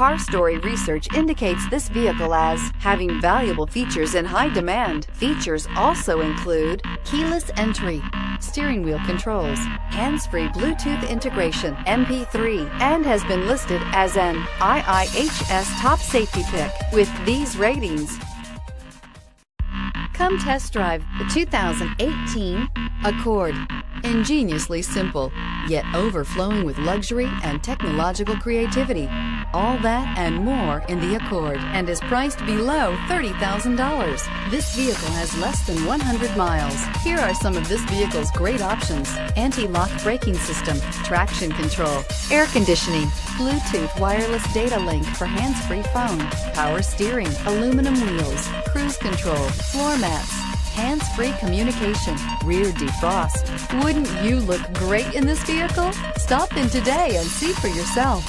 Car Story research indicates this vehicle as having valuable features in high demand. Features also include keyless entry, steering wheel controls, hands-free Bluetooth integration, MP3, and has been listed as an IIHS top safety pick with these ratings. Come test drive the 2018 Accord. Ingeniously simple, yet overflowing with luxury and technological creativity. All that and more in the Accord, and is priced below $30,000. This vehicle has less than 100 miles. Here are some of this vehicle's great options: anti-lock braking system, traction control, air conditioning, Bluetooth wireless data link for hands-free phone, power steering, aluminum wheels, cruise control, floor mats, hands-free communication, rear defrost. Wouldn't you look great in this vehicle? Stop in today and see for yourself.